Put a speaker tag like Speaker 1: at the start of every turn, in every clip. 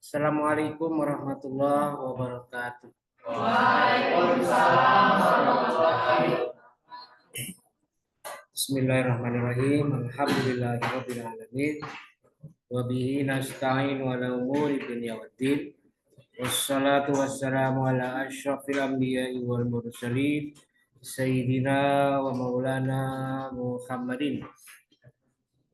Speaker 1: Assalamualaikum warahmatullahi wabarakatuh.
Speaker 2: Waalaikumsalam warahmatullahi wabarakatuh.
Speaker 1: Bismillahirrahmanirrahim. Alhamdulillahirabbil alamin. Wa bihi nasta'in wa ala umuri dunya waddin. Wassalatu wassalamu ala asyrafil anbiya'i wal mursalin sayyidina wa maulana Muhammadin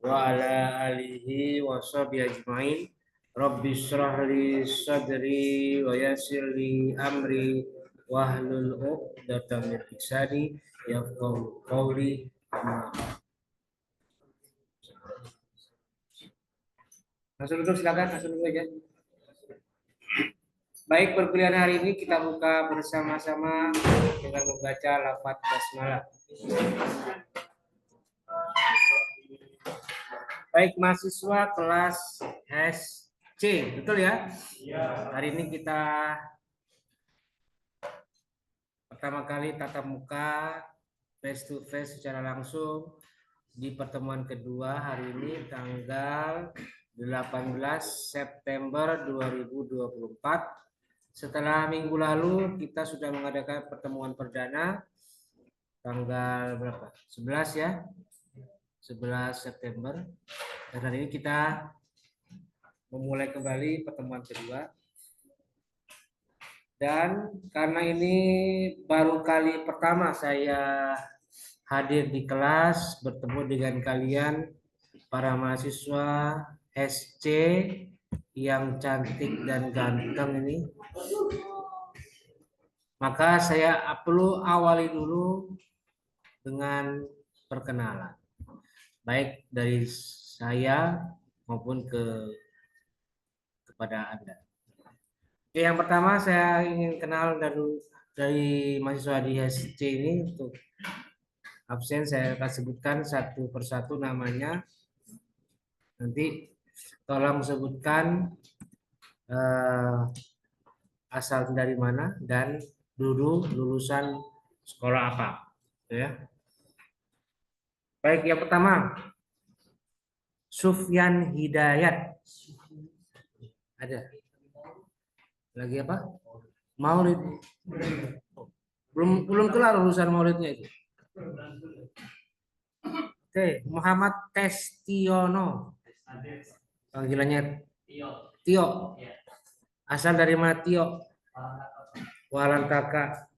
Speaker 1: wa ala alihi wa sahbihi ajmain. Rabbi shrah li sadri wa yassir li amri wahlul 'uqdatam min lisani yafqahu qawli. Langsung duduk, silakan, langsung duduk aja. Baik, perkuliahan hari ini kita buka bersama-sama dengan membaca lafaz basmalah. Baik, mahasiswa kelas SC, betul ya? Hari ini kita pertama kali tatap muka face to face secara langsung di pertemuan kedua hari ini tanggal 18 September 2024. Setelah minggu lalu kita sudah mengadakan pertemuan perdana tanggal berapa? 11 ya. 11 September. Dan hari ini kita memulai kembali pertemuan kedua. Dan karena ini baru kali pertama saya hadir di kelas, bertemu dengan kalian para mahasiswa SC yang cantik dan ganteng ini, maka saya perlu awali dulu dengan perkenalan, baik dari saya maupun kepada Anda. Yang pertama saya ingin kenal dari mahasiswa di SC ini. Untuk absen saya akan sebutkan satu persatu namanya. Nanti tolong sebutkan asal dari mana dan dulu lulusan sekolah apa, ya. Baik, yang pertama Sufyan Hidayat. Ada lagi apa? Maulid. Belum kelar urusan maulidnya itu. Oke, Muhammad Testiono. Panggilannya Tio. Asal dari mana Tio? Walan kakak.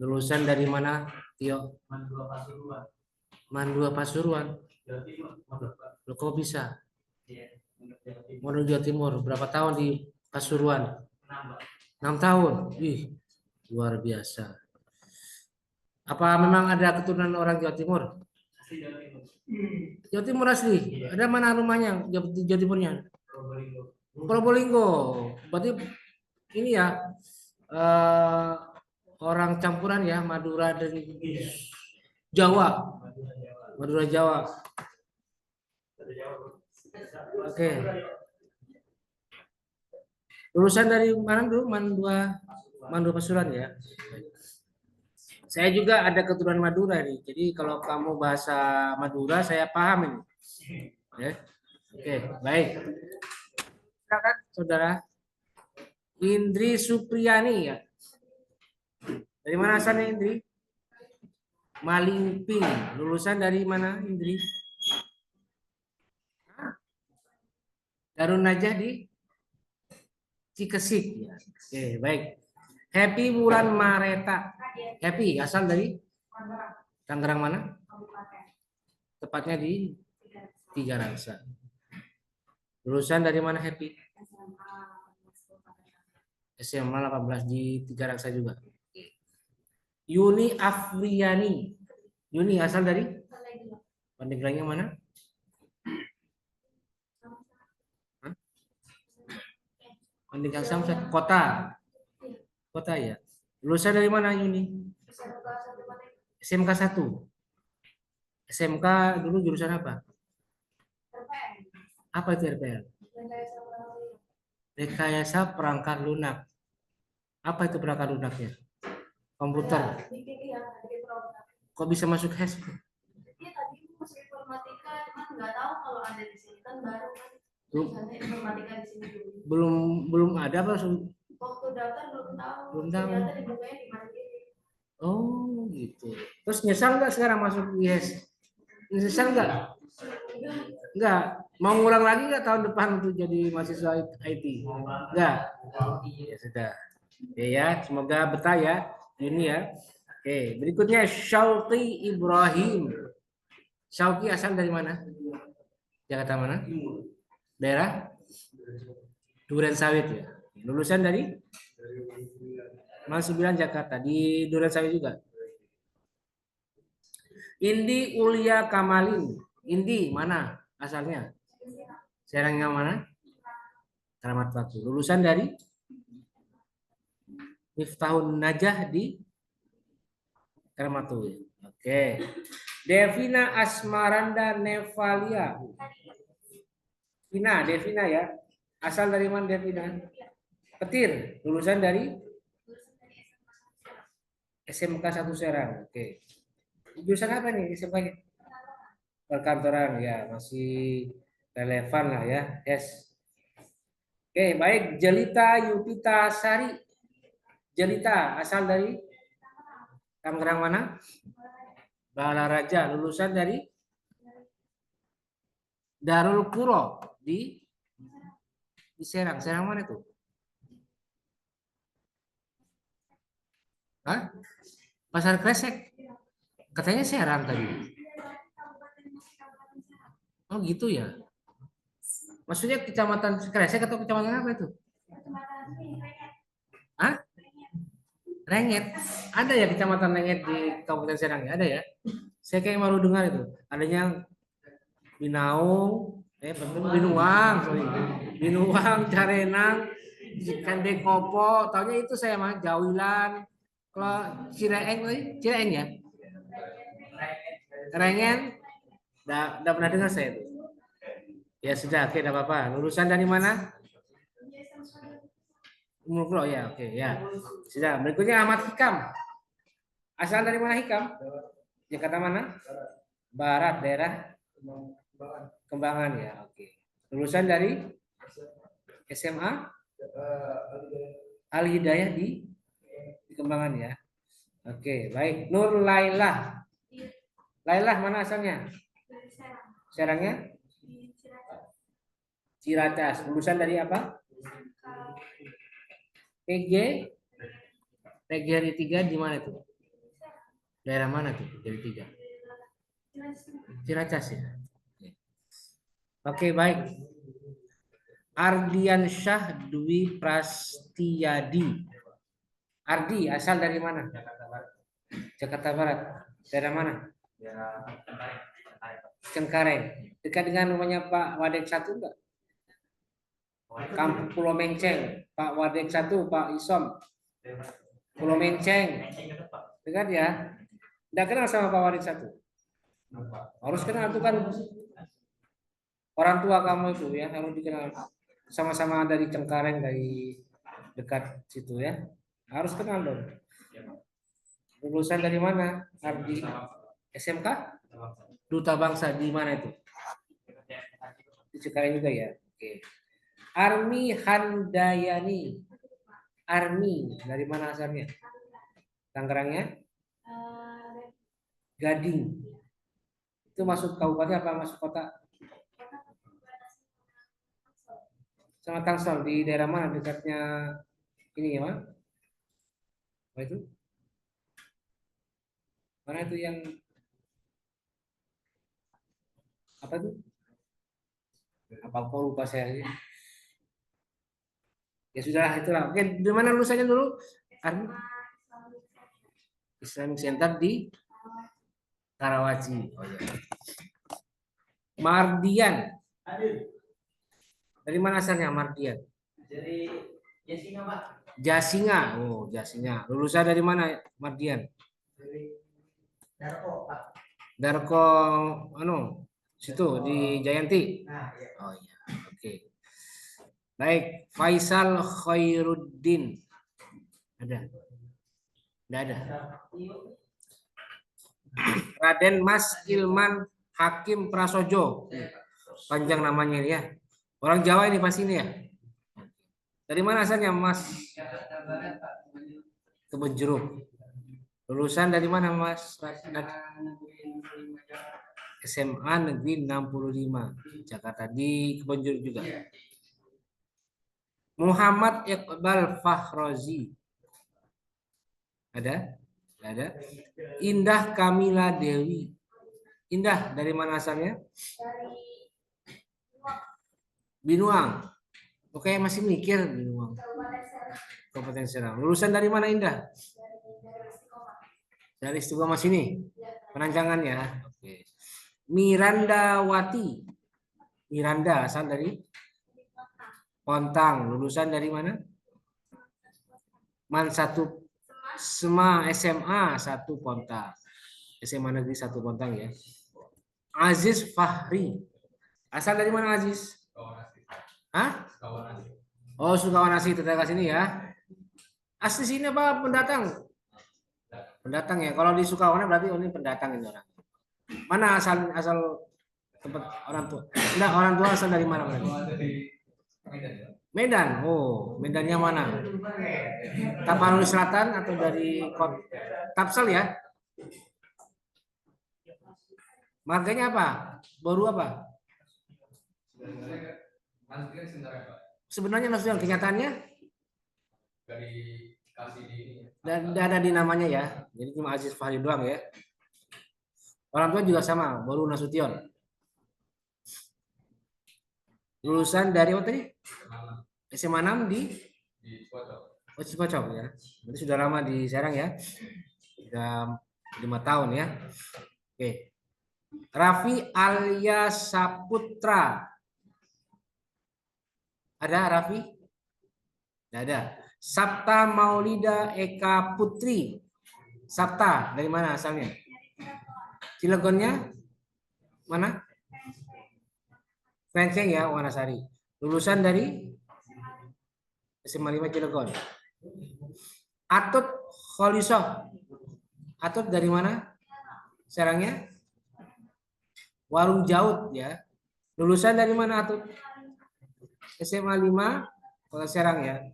Speaker 1: Lulusan dari mana Tio? Mandua Pasuruan. Loh, kok bisa? Mau Jawa Timur. Berapa tahun di Pasuruan? 6 tahun. Wih, luar biasa. Apa memang ada keturunan orang Jawa Timur? Jawa Timur asli. Ada mana rumahnya Jawa Timurnya? Probolinggo. Berarti ini ya orang campuran ya, Madura dan Jawa. Madura Jawa. Oke. Lulusan dari mana dulu? Mandua Pasuruan ya. Saya juga ada keturunan Madura nih. Jadi kalau kamu bahasa Madura saya paham ini. Ya. Oke, baik. Silakan saudara. Indri Supriyani ya. Dari mana asalnya Indri? Malingping. Lulusan dari mana Indri? Darun Najah di Cikesik ya. Oke, baik. Happy Wulan Mareta. Happy asal dari Tangerang mana? Tepatnya di Tiga Raksa. Lulusan dari mana Happy? SMA 18 di Tiga Raksa juga. Yuni Afriani. Yuni asal dari Pandeglang yang mana? Pandeglang Samsat, kota. Kota ya. Lulusan dari mana Yuni? SMK 1. SMK dulu jurusan apa? Apa itu RPL? Rekayasa perangkat lunak. Apa itu perangkat lunaknya? Komputer. Kok bisa masuk HES?
Speaker 2: Dia tadi masuk informatika, cuman nggak tahu kalau ada di sini kan baru kan.
Speaker 1: Belum
Speaker 2: Misalnya informatika di sini dulu.
Speaker 1: belum ada apa?
Speaker 2: Waktu daftar belum tahu.
Speaker 1: Belum tahu.
Speaker 2: Ternyata dibukanya di Mandiri.
Speaker 1: Oh gitu. Terus nyesal nggak sekarang masuk IS? Nyesal nggak? Nggak. Mau ngulang lagi nggak tahun depan untuk jadi mahasiswa IT? Nggak. Ya sudah. Oke ya, semoga betah ya ini ya. Oke, berikutnya Syauqi Ibrahim. Syauqi asal dari mana? Jakarta mana? Daerah Duren Sawit ya. Lulusan dari Mas 9 Jakarta di Duren Sawit juga. Indi Ulia Kamalin. Indi mana asalnya? Serangnya mana? Keramat Batu. Lulusan dari Miftahun Najah di Keramat Batu. Oke. Devina Asmaranda Nevalia. Devina ya. Asal dari mana Devina? Petir. Lulusan dari SMK 1 Serang. Oke. Jurusan apa nih SMK-nya? Perkantoran ya, masih relevan lah ya. Yes. Oke, baik. Jelita Yupita Sari. Jelita asal dari Tangerang mana? Balaraja. Lulusan dari Darul Quro di Serang. Serang mana itu? Hah? Pasar Kresek. Katanya Serang tadi. Oh gitu ya. Maksudnya kecamatan Kresek atau kecamatan apa itu? Hah? Renget. Ada ya kecamatan Renget di Kabupaten Serang ya? Ada ya? Saya kayak baru dengar itu. Adanya Binaung, Binuang, sorry. Binuang, Carenang, Cande Kopo, taunya itu saya mah Jawilan. Kalau Cireeng ya? Rengen, udah pernah dengar saya itu. Ya sudah, oke, tidak apa-apa. Lulusan dari mana? Umur ya, oke ya. Sudah. Berikutnya Ahmad Hikam. Asal dari mana Hikam? Jakarta mana? Barat, daerah Kembangan ya, oke. Lulusan dari SMA Al Hidayah di Kembangan ya. Oke, baik. Nur Lailah. Lailah mana asalnya? Serangnya? Ciracas. Lulusan dari apa? PG hari 3 di mana itu? Daerah mana tuh? Dari 3? Ciracas ya. Oke, baik. Ardian Syah Dwi Prastiyadi. Ardi asal dari mana? Jakarta Barat. Daerah mana? Cengkareng. Dekat dengan rumahnya Pak Wadek 1 enggak? Kampung Pulau Menceng. Pak Wadek 1, Pak Isom. Pulau Menceng. Dekat ya? Enggak kenal sama Pak Wadek 1? Harus kenal, itu kan orang tua kamu itu ya, harus dikenal. Sama-sama dari Cengkareng, dari dekat situ ya. Harus kenal dong. Lulusan dari mana? Ardi SMK? Duta Bangsa di mana itu? Di Cengkareng juga ya. Oke. Armi Handayani. Armi dari mana asalnya? Tangerangnya? Gading. Itu masuk kabupaten apa masuk kota? Sama Tangsel di daerah mana dekatnya ini ya, Pak? Apa itu? Mana itu yang apa itu? Apa kok lupa saya? Ya sudah itulah. Oke, di mana lulusannya dulu? Islamic Center di Karawaci. Oh ya. Mardian. Dari mana asalnya Mardian?
Speaker 3: Dari Jasinga, Pak.
Speaker 1: Jasinga. Oh, Jasinga. Lulusan dari mana Mardian?
Speaker 3: Dari Darko, Pak.
Speaker 1: Darko situ di Jayanti.
Speaker 3: Nah, iya.
Speaker 1: Oh iya. Oke. Baik, Faisal Khairuddin. Ada? Tidak ada. Raden Mas Ilman Hakim Prasojo. Panjang namanya ya. Orang Jawa ini pasti ini ya. Dari mana asalnya Mas?
Speaker 3: Jakarta Barat Pak.
Speaker 1: Kebonjeruk. Lulusan dari mana Mas? SMA Negeri 65 Jakarta di Kebonjeruk juga. Muhammad Iqbal Fahrozi. Ada? Ada. Indah Kamila Dewi. Indah dari mana asalnya?
Speaker 2: Dari
Speaker 1: Binuang. Oke, masih mikir Binuang.
Speaker 2: Kabupaten Serang.
Speaker 1: Kabupaten Serang. Lulusan dari mana Indah?
Speaker 2: Dari Istiqomah.
Speaker 1: Dari Istiqomah sini.
Speaker 2: Ya,
Speaker 1: Penancangan ya. Oke. Miranda Wati. Miranda asal dari Pontang. Lulusan dari mana? Man 1 SMA 1 Pontang. SMA Negeri 1 Pontang ya. Aziz Fahri. Asal dari mana Aziz? Hah? Oh, Sukawanasi tetangga sini ya. Asli sini apa pendatang? Pendatang ya. Kalau di Sukawana berarti ini pendatang ini orang. Mana asal tempat orang tua? Enggak, orang tua asal dari mana berarti? Medan. Oh, Medannya mana? Tapanuli Selatan atau dari Tapsel ya? Marganya apa? Baru apa? Sebenarnya maksudnya kenyataannya dan ada di namanya ya. Jadi cuma Aziz Fahri doang ya. Orang tua juga sama, baru Nasution. Lulusan dari apa tadi? SMA 6 di Cipocok ya. Berarti sudah lama di Serang ya. Sudah 5 tahun ya. Oke. Raffi Alia Saputra. Ada Raffi? Tidak ada. Sabta Maulida Eka Putri. Sabta dari mana asalnya? Cilegonnya mana? Krenceng ya, Wanasari. Lulusan dari SMA 5 Cilegon. Atut Kholisoh. Atut dari mana? Serangnya? Warung Jaut ya. Lulusan dari mana Atut? SMA 5 Kota Serang ya.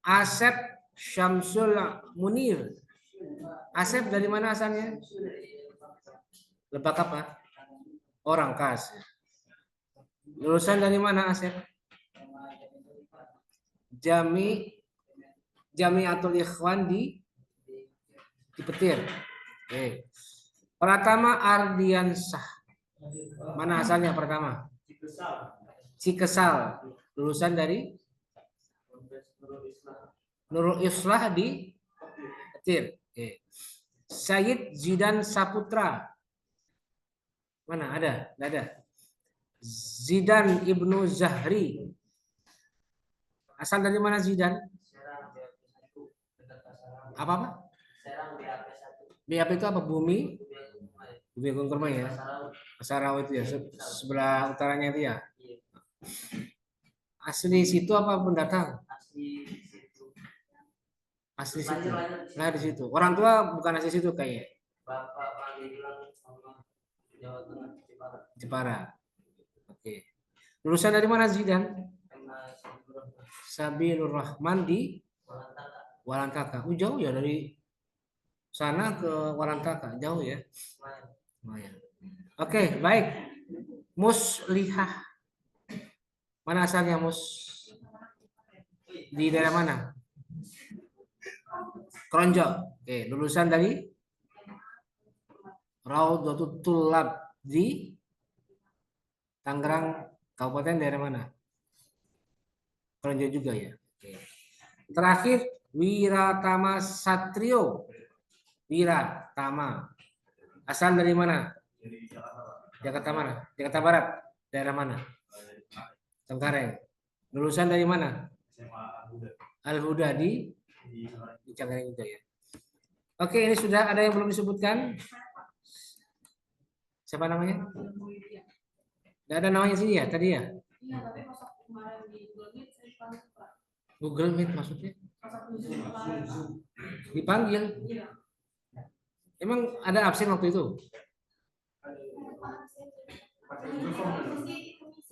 Speaker 1: Asep Syamsul Munir. Asep dari mana asalnya? Lebak apa? Orang Kas. Lulusan dari mana Asep? Jamiatul Ikhwan di Petir. Oke. Pratama Ardiansah. Mana asalnya pertama? Cikesal. Lulusan dari Nurul Islah di Petir. Oke. Sayyid Zidan Saputra. Mana ada? Tidak ada. Zidan Ibnu Zahri. Asal dari mana Zidan? Apa? BAP itu apa? Bumi Agung Kurma ya. Pasarawa itu ya, sebelah utaranya itu ya. Asli situ apa pendatang? Asli situ. Nah di situ. Orang tua bukan asli situ kayak.
Speaker 3: Bapak bilang sama Jawa Tengah
Speaker 1: Jepara. Oke. Lulusan dari mana Zidan? Sabilur Rahman di Walantaka. Jauh ya dari sana ke Walantaka, jauh ya. Lumayan. Oke, baik. Muslihah. Mana asalnya Di daerah mana? Kronjo. Oke, lulusan dari Raudhatul Thullab di Tangerang, Kabupaten daerah mana? Kronjo juga ya. Oke. Terakhir Wiratama Satrio. Wiratama. Asal dari mana? Jakarta mana? Jakarta Barat. Daerah mana? Cengkareng. Lulusan dari mana? Al-Huda di Cengkareng juga ya. Oke, ini sudah ada yang belum disebutkan? Siapa namanya? Tidak ada namanya sini ya tadi ya?
Speaker 2: Iya, tapi masuk kemarin di Google Meet saya dipanggil, Pak.
Speaker 1: Google Meet maksudnya?
Speaker 2: Masuk Zoom kemarin, Pak.
Speaker 1: Dipanggil?
Speaker 2: Iya.
Speaker 1: Emang ada absen waktu itu?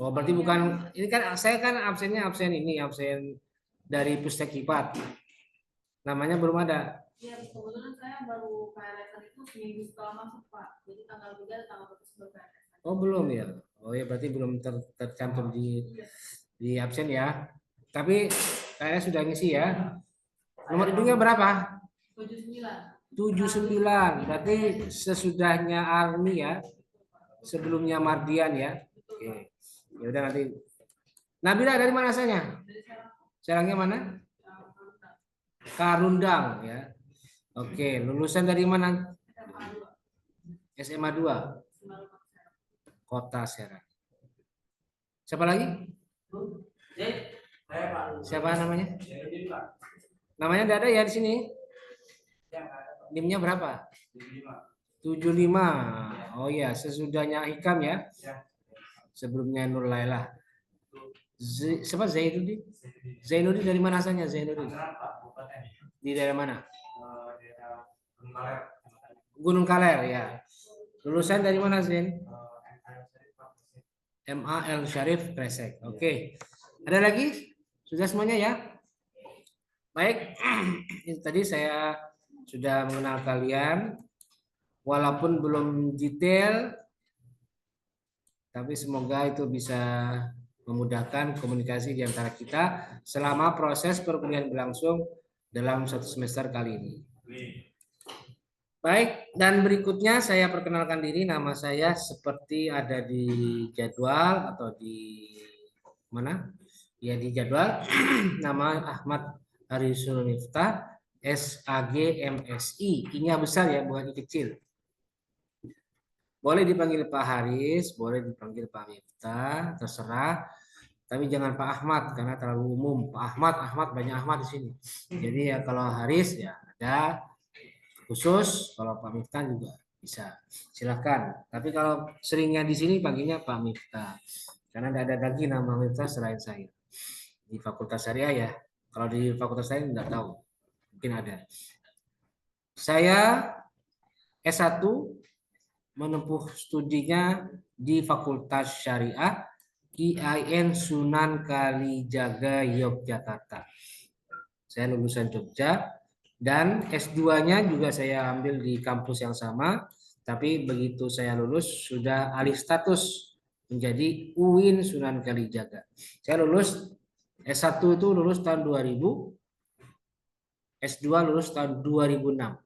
Speaker 1: Oh, berarti bukan ini kan saya kan absennya absen ini, absen dari Pustekipat. Namanya belum ada.
Speaker 2: Iya, kebetulan saya baru KRS itu seminggu setelah masuk Pak. Jadi tanggal 3 dan tanggal 1 sudah KRS.
Speaker 1: Oh, belum ya. Oh ya berarti belum tercantum di absen ya. Tapi saya sudah ngisi ya. Nomor hidungnya berapa?
Speaker 2: 79.
Speaker 1: 79. Berarti sesudahnya Army ya. Sebelumnya Mardian ya. Oke. Ya udah nanti. Nabila dari mana asalnya?
Speaker 2: Dari saya
Speaker 1: Sarangnya mana? Karundang ya. Oke, lulusan dari mana? SMA 2, Kota Serang. Siapa lagi? Siapa namanya? Namanya tidak ada ya di sini. NIM-nya berapa? 75. Oh ya, sesudahnya Hikam ya. Sebelumnya Nur Laila. Siapa Zainuddin? Zainuddin dari mana asalnya Zainuddin? Di daerah mana? Gunung Kaler ya. Lulusan dari mana Zain? MAL Syarif Kresek. Oke. Ada lagi? Sudah semuanya ya? Baik. Tadi saya sudah mengenal kalian. Walaupun belum detail, tapi semoga itu bisa memudahkan komunikasi di antara kita selama proses perkuliahan berlangsung dalam satu semester kali ini. Baik, dan berikutnya saya perkenalkan diri, nama saya seperti ada di jadwal atau di mana? Ya di jadwal. Nama Ahmad Harisul Miftah, SAG MSI. I-nya besar ya, bukan I kecil. Boleh dipanggil Pak Haris, boleh dipanggil Pak Miftah, terserah. Tapi jangan Pak Ahmad karena terlalu umum. Pak Ahmad banyak Ahmad di sini. Jadi ya kalau Haris ya ada khusus, kalau Pak Miftah juga bisa. Silakan. Tapi kalau seringnya di sini panggilnya Pak Miftah. Karena tidak ada lagi nama Miftah selain saya. Di Fakultas Syariah ya. Kalau di Fakultas lain nggak tahu. Mungkin ada. Saya S1 menempuh studinya di Fakultas Syariah IAIN Sunan Kalijaga Yogyakarta. Saya lulusan Jogja dan S2-nya juga saya ambil di kampus yang sama, tapi begitu saya lulus sudah alih status menjadi UIN Sunan Kalijaga. Saya lulus S1 itu lulus tahun 2000, S2 lulus tahun 2006.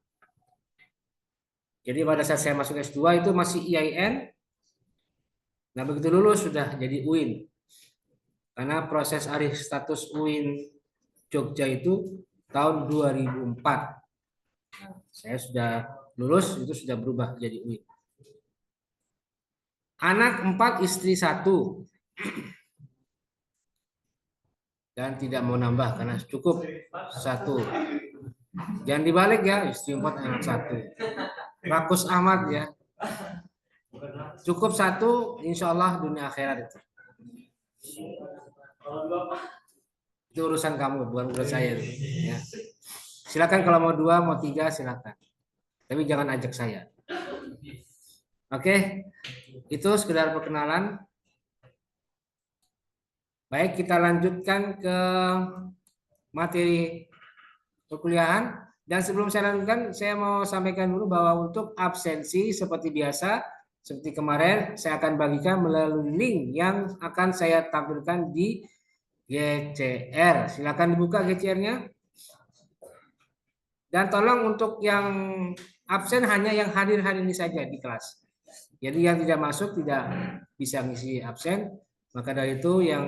Speaker 1: Jadi pada saat saya masuk S2 itu masih IAIN. Nah begitu lulus sudah jadi UIN. Karena proses alih status UIN Jogja itu tahun 2004. Nah, saya sudah lulus itu sudah berubah jadi UIN. Anak 4, istri 1. Dan tidak mau nambah karena cukup 1. Jangan dibalik ya, istri 4 anak 1. Rakus amat ya. Cukup 1, insya Allah dunia akhirat itu. Itu urusan kamu, bukan urusan saya. Ya. Silakan kalau mau 2, mau 3 silakan. Tapi jangan ajak saya. Oke, itu sekedar perkenalan. Baik, kita lanjutkan ke materi perkuliahan. Dan sebelum saya lanjutkan, saya mau sampaikan dulu bahwa untuk absensi seperti biasa, seperti kemarin, saya akan bagikan melalui link yang akan saya tampilkan di GCR. Silakan dibuka GCR-nya. Dan tolong untuk yang absen hanya yang hadir hari ini saja di kelas. Jadi yang tidak masuk tidak bisa ngisi absen. Maka dari itu yang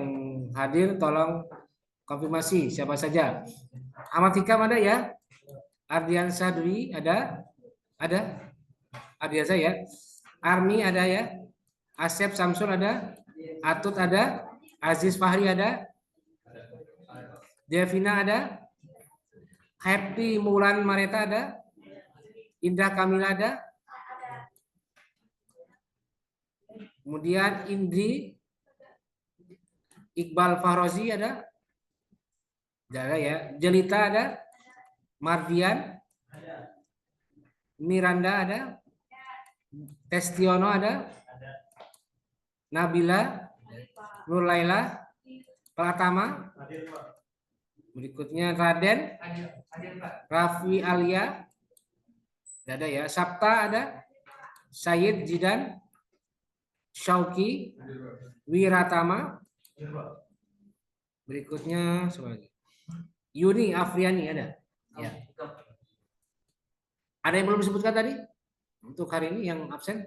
Speaker 1: hadir tolong konfirmasi siapa saja. Ahmad Hikam ada ya? Ardiansa Dwi ada? Ada? Ardiansa ya? Armi ada ya? Asep Samsul ada? Atut ada? Aziz Fahri ada? Devina ada? Happy Mulan Mareta ada? Indah Kamila ada? Kemudian Indri Iqbal Fahrozi ada? Ada ya. Jelita ada? Mardian? Miranda ada? Testiono ada? Nabila? Nur Laila, Pratama. Berikutnya Raden, Raffi Alia, tidak ada ya. Sabta ada, Sayyid Jidan, Syauki, Wiratama. Berikutnya siapa lagi? Yuni Afriani ada. Ya. Ada yang belum disebutkan tadi? Untuk hari ini yang absen?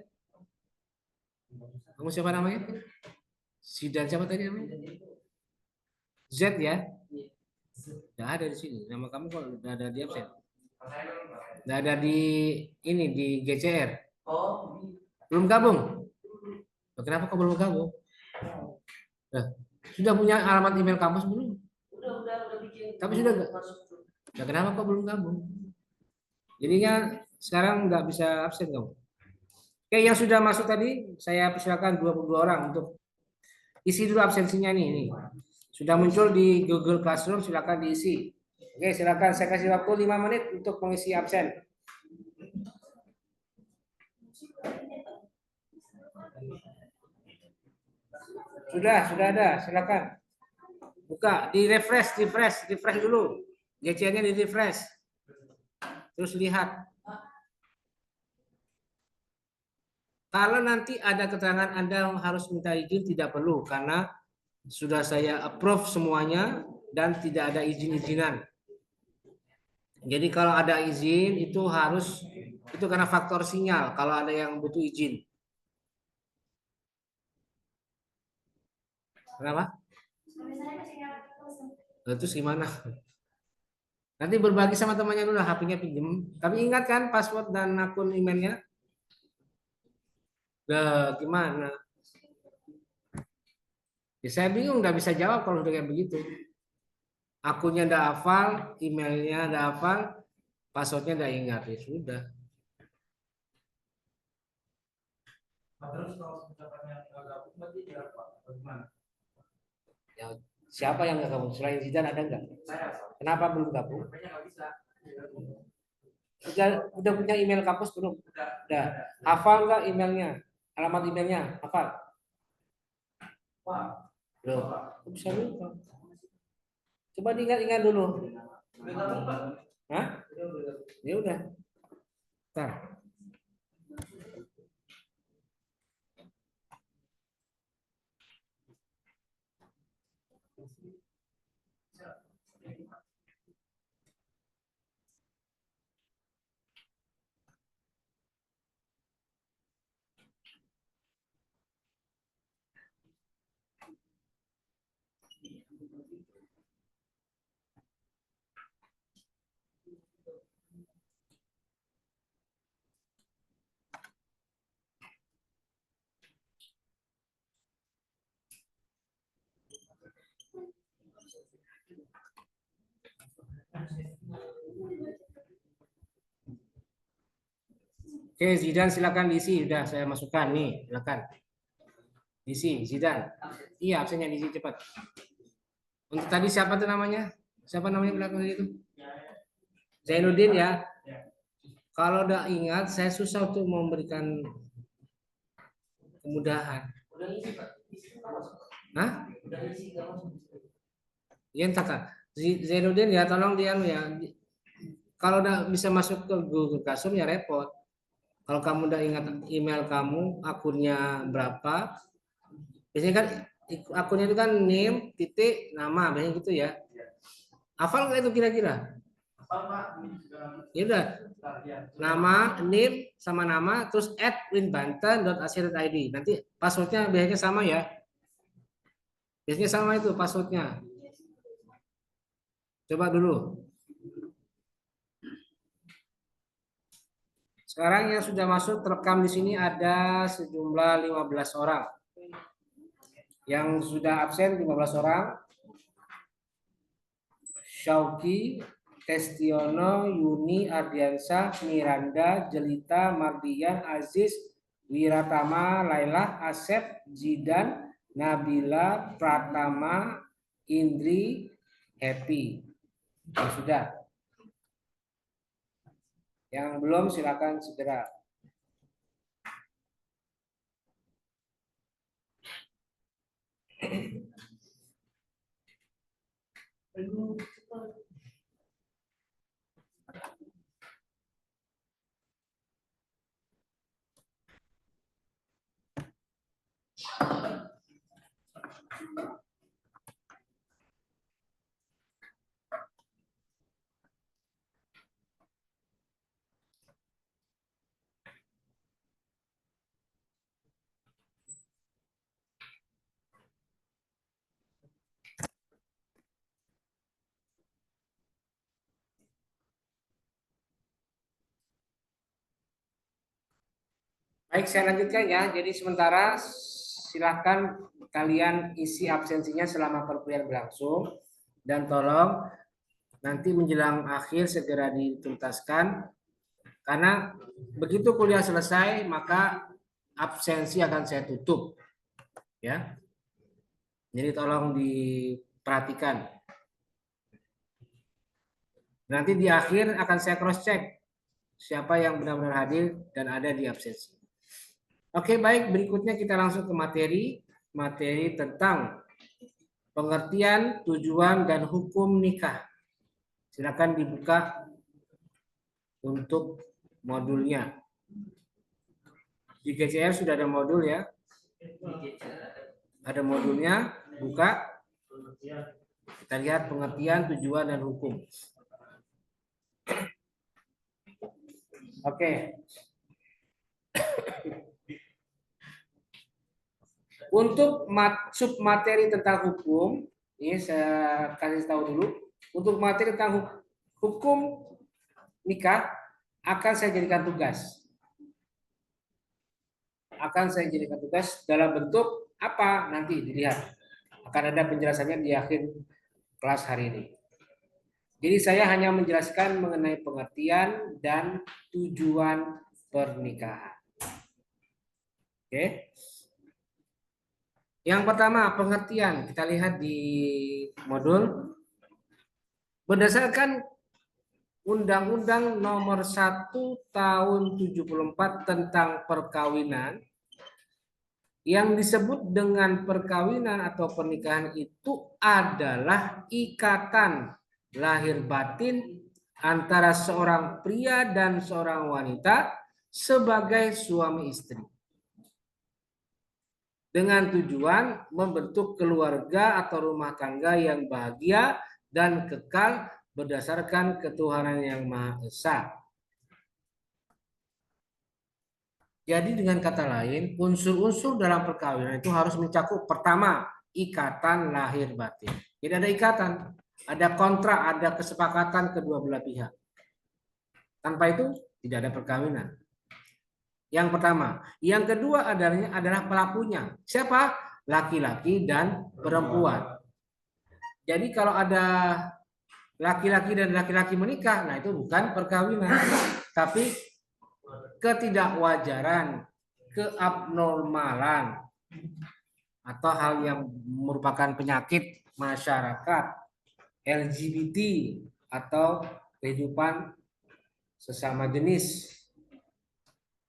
Speaker 1: Kamu siapa namanya? Zidan siapa tadi namanya? Z ya? Tidak ada di sini. Nama kamu kok tidak ada di absen? Tidak ada di ini di GCR. Belum gabung? Kenapa kok belum gabung? Nah, sudah punya alamat email kampus belum?
Speaker 3: Udah bikin.
Speaker 1: Tapi sudah nggak? Nah, kenapa kok belum gabung? Jadinya sekarang nggak bisa absen kamu. Oke, yang sudah masuk tadi saya persilakan 22 orang untuk isi dulu absensinya nih. Sudah muncul di Google Classroom, silakan diisi. Oke, silakan saya kasih waktu 5 menit untuk mengisi absen. Sudah ada, silakan. Buka, di refresh dulu. GC-nya di refresh. Terus lihat. Kalau nanti ada keterangan Anda harus minta izin, tidak perlu karena sudah saya approve semuanya dan tidak ada izin-izinan. Jadi kalau ada izin itu harus itu karena faktor sinyal kalau ada yang butuh izin. Kenapa? Terus gimana? Nanti berbagi sama temannya dulu, HP-nya pinjem. Tapi ingat kan password dan akun emailnya? Gimana? Ya, saya bingung nggak bisa jawab kalau udah kayak begitu. Akunnya udah hafal, emailnya udah hafal, passwordnya udah ingat ya sudah.
Speaker 3: Terus kalau misalkan yang nggak gabung berarti dia apa? Bagaimana?
Speaker 1: Ya, siapa yang nggak gabung? Selain Zidan ada nggak?
Speaker 3: Saya.
Speaker 1: Kenapa belum gabung?
Speaker 3: Kayaknya nggak bisa.
Speaker 1: Udah punya email kampus belum? Udah. Hafal nggak emailnya? Alamat emailnya? Hafal?
Speaker 3: Wah.
Speaker 1: Belum. Bisa lupa. Coba diingat-ingat dulu.
Speaker 3: Udah gabung Pak?
Speaker 1: Hah? Ya udah. Ntar. Oke, Zidan silakan diisi. Sudah saya masukkan nih, silakan. Diisi, Zidan. Iya, absennya diisi cepat. Untuk tadi siapa tuh namanya? Siapa namanya belakang itu? Zainuddin ya. Kalau udah ingat, saya susah untuk memberikan kemudahan.
Speaker 3: Udah isi Pak.
Speaker 1: Hah?
Speaker 3: Udah isi nggak masuk.
Speaker 1: Ya entah Kak. Zainuddin ya, tolong dia ya. Kalau udah bisa masuk ke Google Classroom ya repot. Kalau kamu udah ingat email kamu, akunnya berapa? Biasanya kan akunnya itu kan name, titik, nama, biasanya gitu ya. Hafal nggak itu kira-kira?
Speaker 3: Apa Pak?
Speaker 1: Ya udah, nama, name, sama nama, terus @winbanten.ac.id. Nanti passwordnya biasanya sama ya. Biasanya sama itu passwordnya. Coba dulu. Sekarang yang sudah masuk terekam di sini ada sejumlah 15 orang. Yang sudah absen 15 orang. Syauki, Kestiono, Yuni, Ardiansyah, Miranda, Jelita, Mardian, Aziz, Wiratama, Laila, Asep, Zidan, Nabila, Pratama, Indri, Happy. Yang sudah. Yang belum silakan segera. Baik, saya lanjutkan ya. Jadi sementara silakan kalian isi absensinya selama perkuliahan berlangsung dan tolong nanti menjelang akhir segera dituntaskan karena begitu kuliah selesai maka absensi akan saya tutup ya. Jadi tolong diperhatikan. Nanti di akhir akan saya cross check siapa yang benar-benar hadir dan ada di absensi. Oke, baik, berikutnya kita langsung ke materi tentang pengertian, tujuan, dan hukum nikah. Silakan dibuka untuk modulnya. Di GCR sudah ada modul ya. Ada modulnya, buka. Kita lihat pengertian, tujuan, dan hukum. Oke. Untuk submateri tentang hukum, ini saya kasih tahu dulu. Untuk materi tentang hukum nikah akan saya jadikan tugas. Akan saya jadikan tugas dalam bentuk apa nanti dilihat. Akan ada penjelasannya di akhir kelas hari ini. Jadi saya hanya menjelaskan mengenai pengertian dan tujuan pernikahan. Oke. Yang pertama, pengertian. Kita lihat di modul. Berdasarkan Undang-Undang Nomor 1 Tahun 74 tentang perkawinan, yang disebut dengan perkawinan atau pernikahan itu adalah ikatan lahir batin antara seorang pria dan seorang wanita sebagai suami istri. Dengan tujuan membentuk keluarga atau rumah tangga yang bahagia dan kekal berdasarkan ketuhanan yang Maha Esa. Jadi dengan kata lain, unsur-unsur dalam perkawinan itu harus mencakup pertama, ikatan lahir batin. Jadi ada ikatan, ada kontrak, ada kesepakatan kedua belah pihak. Tanpa itu tidak ada perkawinan. Yang pertama. Yang kedua adalah pelakunya. Siapa? Laki-laki dan perempuan. Jadi kalau ada laki-laki dan laki-laki menikah, nah itu bukan perkawinan, tapi ketidakwajaran, keabnormalan, atau hal yang merupakan penyakit masyarakat, LGBT, atau kehidupan sesama jenis,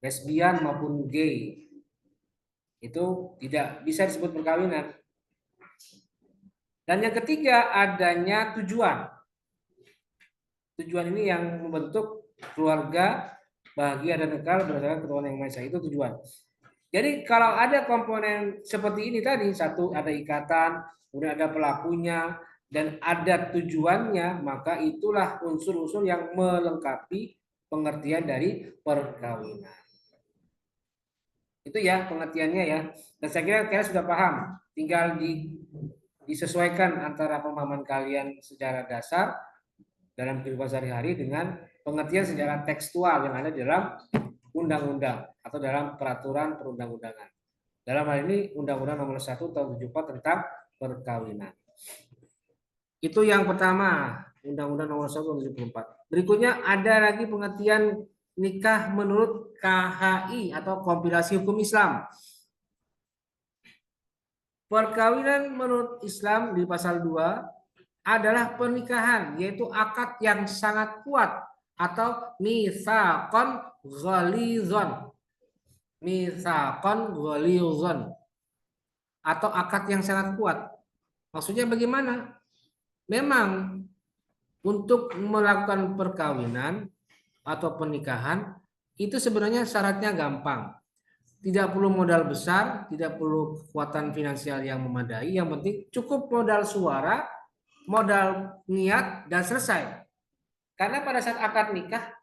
Speaker 1: lesbian maupun gay, itu tidak bisa disebut perkawinan. Dan yang ketiga adanya tujuan. Tujuan ini yang membentuk keluarga bahagia dan kekal berdasarkan ketuhanan yang Maha Esa, itu tujuan. Jadi kalau ada komponen seperti ini tadi, satu ada ikatan, kemudian ada pelakunya, dan ada tujuannya, maka itulah unsur-unsur yang melengkapi pengertian dari perkawinan. Itu ya pengertiannya ya. Dan saya kira kalian sudah paham. Tinggal disesuaikan antara pemahaman kalian secara dasar dalam kehidupan sehari-hari dengan pengertian secara tekstual yang ada di dalam undang-undang atau dalam peraturan perundang-undangan. Dalam hal ini Undang-Undang Nomor 1 Tahun 74 tentang perkawinan. Itu yang pertama, Undang-Undang Nomor 1 Tahun 74. Berikutnya ada lagi pengertian nikah menurut KHI atau Kompilasi Hukum Islam. Perkawinan menurut Islam di pasal 2 adalah pernikahan, yaitu akad yang sangat kuat atau mitsaqan ghalidhan. Mitsaqan ghalidhan. atau akad yang sangat kuat. Maksudnya bagaimana? Memang untuk melakukan perkawinan atau pernikahan itu sebenarnya syaratnya gampang. Tidak perlu modal besar, tidak perlu kekuatan finansial yang memadai. Yang penting cukup modal suara, modal niat, dan selesai. Karena pada saat akad nikah,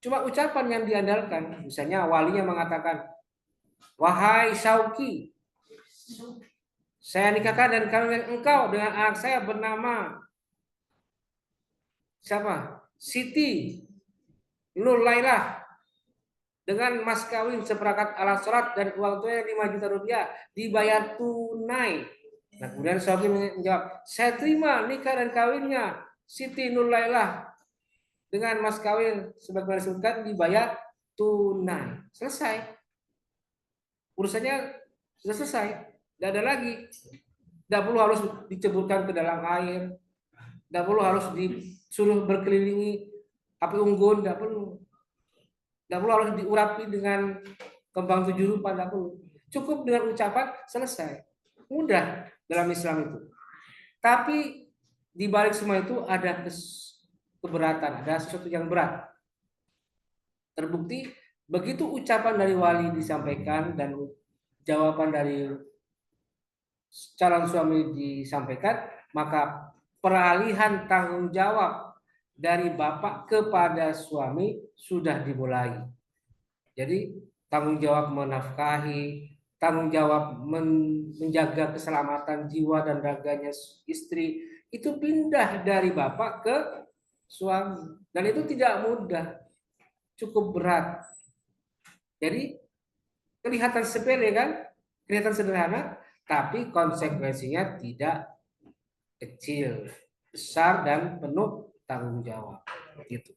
Speaker 1: cuma ucapan yang diandalkan. Misalnya walinya mengatakan, wahai Sauki, saya nikahkan dan kawinkan engkau dengan anak saya bernama siapa? Siti Nur Lailah dengan mas kawin seperangkat alat sholat dan uang tunai 5 juta rupiah dibayar tunai. Nah, kemudian Sauki menjawab, saya terima nikah dan kawinnya Siti Nur Lailah dengan mas kawin sebagaimana disebutkan dibayar tunai. Selesai. Urusannya sudah selesai. Tidak ada lagi. Tidak perlu harus diceburkan ke dalam air. Tidak perlu harus disuruh berkelilingi api unggun. Tidak perlu. Tidak perlu harus diurapi dengan kembang 7 rupa. Tidak perlu. Cukup dengan ucapan selesai. Mudah dalam Islam itu. Tapi di balik semua itu ada keberatan, ada sesuatu yang berat. Terbukti begitu ucapan dari wali disampaikan dan jawaban dari calon suami disampaikan, maka peralihan tanggung jawab dari bapak kepada suami sudah dimulai. Jadi tanggung jawab menafkahi, tanggung jawab menjaga keselamatan jiwa dan raganya istri itu pindah dari bapak ke suami, dan itu tidak mudah, cukup berat. Jadi kelihatan sepele kan, kelihatan sederhana, tapi konsekuensinya tidak kecil, besar dan penuh tanggung jawab. Gitu.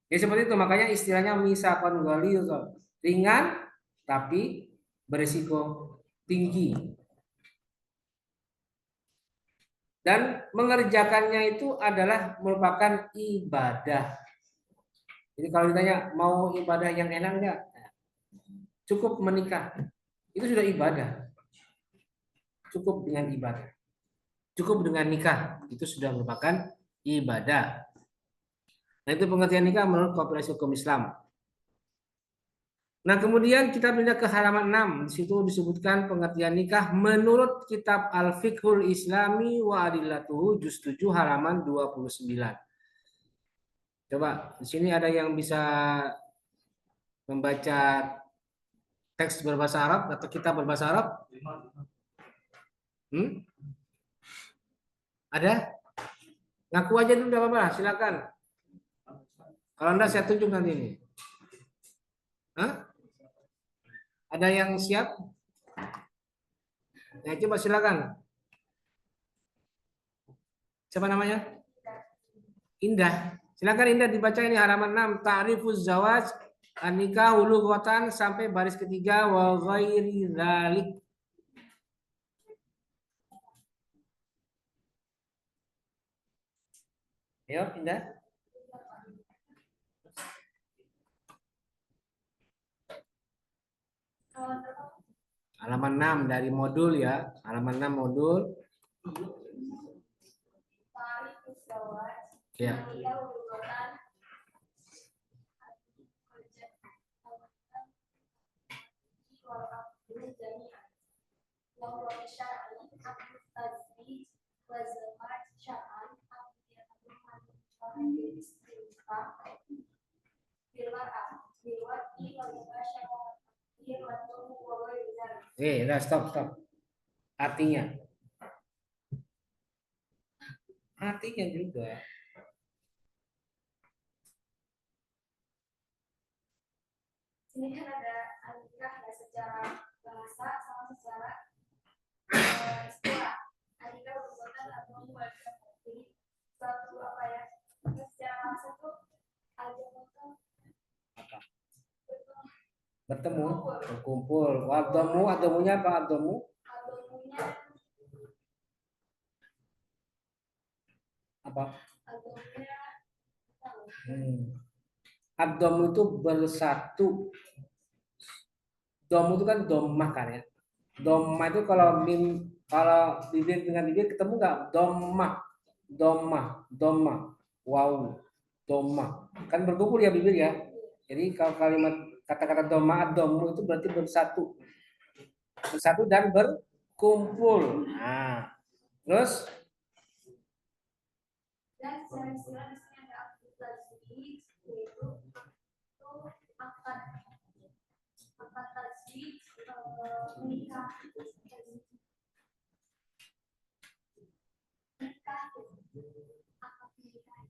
Speaker 1: Ya seperti itu, makanya istilahnya misakon ghalidh, ringan tapi berisiko tinggi. Dan mengerjakannya itu adalah merupakan ibadah. Jadi kalau ditanya mau ibadah yang enak enggak? Cukup menikah. Itu sudah ibadah. Cukup dengan ibadah. Cukup dengan nikah. Itu sudah merupakan ibadah. Nah itu pengertian nikah menurut Kompilasi Hukum Islam. Nah kemudian kita pindah ke halaman 6. Di situ disebutkan pengertian nikah menurut kitab Al-Fiqhul Islami wa Adillatuhu juz 7 halaman 29. Coba di sini ada yang bisa membaca teks berbahasa Arab atau kitab berbahasa Arab? Ada? Ngaku aja dulu, enggak apa-apa, silakan. Kalau enggak saya tunjuk nanti ini. Hah? Ada yang siap? Ya, coba silakan. Siapa namanya? Indah. Silakan Indah dibaca ini halaman 6. Ta'rifuz zawaj an-nikah lughatan sampai baris ketiga wa ghairi dzalik. Ayo, Indah. Halaman 6 dari modul ya. Halaman 6 modul. Ya. Udah stop. Artinya juga.
Speaker 4: Ini kan ada nikah ya secara bahasa sama secara istilah. Nikah perbuatan atau wajib. Jadi suatu apa ya? Secara bahasa tuh ada apa?
Speaker 1: Bertemu, berkumpul. Adomunya apa adomu?
Speaker 4: Adomunya
Speaker 1: Apa?
Speaker 4: Adomunya
Speaker 1: Adom itu bersatu. Dom itu kan domah kan ya. Doma itu kalau kalau bibir dengan bibir ketemu nggak? Doma, doma, doma. Wow, doma. Kan berkumpul ya bibir ya. Jadi kalau kalimat kata-kata doma, domu itu berarti bersatu, bersatu dan berkumpul. Nah, terus
Speaker 4: Dan secara istilah di sini ada aktif tajwid, yaitu akad tajwid menikah. Nikah, akad menikah.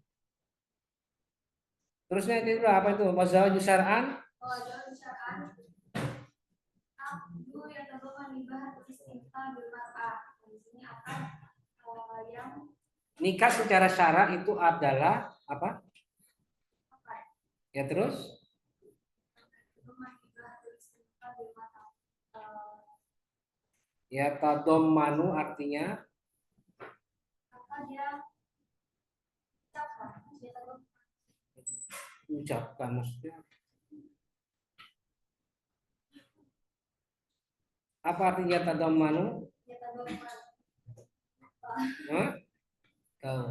Speaker 1: terusnya itu apa itu? Wazawaju syar'an.
Speaker 4: Oh, jalur syar'an. Abdu yang terbawa nibah istinta bermar'ah. Di sini akan yang
Speaker 1: Nikah secara syara itu adalah apa? Ya terus?
Speaker 4: terbawa nibah istinta bermar'ah.
Speaker 1: Ya tadommanu artinya
Speaker 4: Maka dia ucapkan, dia terbawa
Speaker 1: ucapkan maksudnya. Apa artinya tadommanu?
Speaker 4: dia terbawa.
Speaker 1: Hah? Tahu.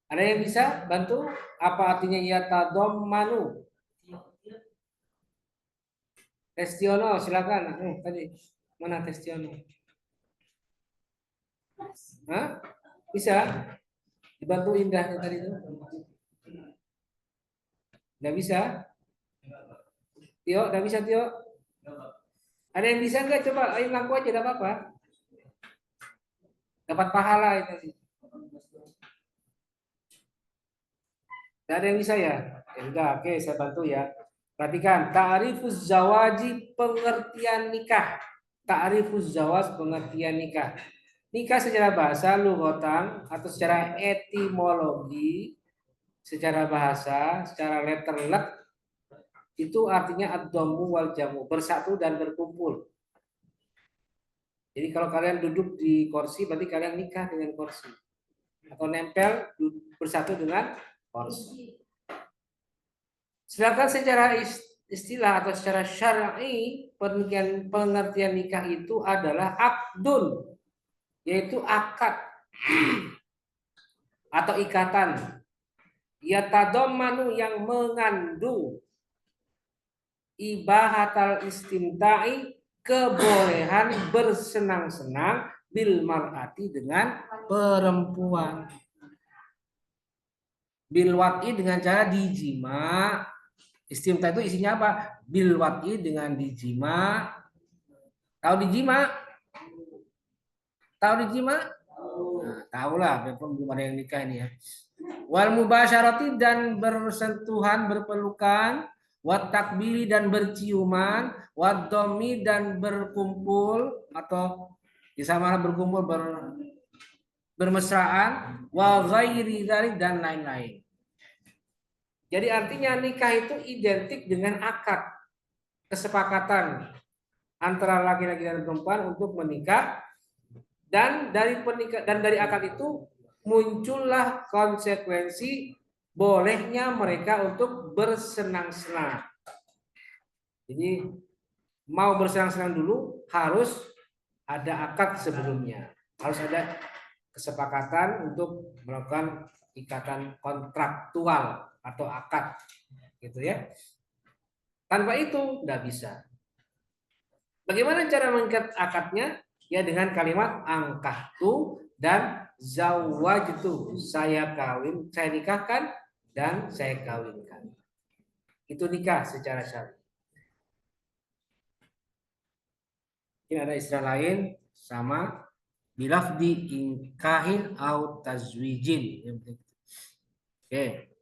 Speaker 1: Ada yang bisa bantu? Apa artinya ya tadommanu? Testiono, silakan. Tadi mana Testiono? Hah? Bisa? Dibantu Indah yang tadi itu? Nggak bisa? Tio, nggak bisa Tio? Ada yang bisa nggak? Coba, ayo ngaku aja, nggak apa-apa. Dapat pahala itu. Nggak ada yang bisa ya? Ya udah, oke, saya bantu ya. Perhatikan, ta'rifuz zawaji, pengertian nikah. Ta'rifuz zawaj, pengertian nikah. Nikah secara bahasa lughatan atau secara etimologi, secara bahasa, secara letterlet itu artinya ad-dhammu wal jamu, bersatu dan berkumpul. Jadi kalau kalian duduk di kursi berarti kalian nikah dengan kursi. Atau nempel bersatu dengan kursi. Sedangkan secara istilah atau secara syar'i pengertian nikah itu adalah akdun, yaitu akad atau ikatan. Ya tadommanu yang mengandung ibahatal istimta'i, kebolehan bersenang-senang bil mar'ati dengan perempuan. Bil wat'i dengan cara dijima. Istimta itu isinya apa? Bil wat'i dengan dijima. Tahu dijima? Tahu dijima? Nah, tahulah, belum ada yang nikah ini ya. Wal mubasyarati dan bersentuhan, berpelukan, wat takbili dan berciuman, wat domi dan berkumpul atau di sana berkumpul bermesraan, wa ghairi dzalik dan lain-lain. Jadi artinya nikah itu identik dengan akad, kesepakatan antara laki-laki dan perempuan untuk menikah, dan dari akad itu muncullah konsekuensi bolehnya mereka untuk bersenang-senang. Jadi mau bersenang-senang dulu harus ada akad sebelumnya, harus ada kesepakatan untuk melakukan ikatan kontraktual atau akad, gitu ya. Tanpa itu nggak bisa. Bagaimana cara mengikat akadnya? Ya dengan kalimat angkahtu dan zawajtu, saya kawin, saya nikahkan dan saya kawinkan. Itu nikah secara syar'i. Ini ada istilah lain sama bilafdi inkahin au tazwijin. Oke.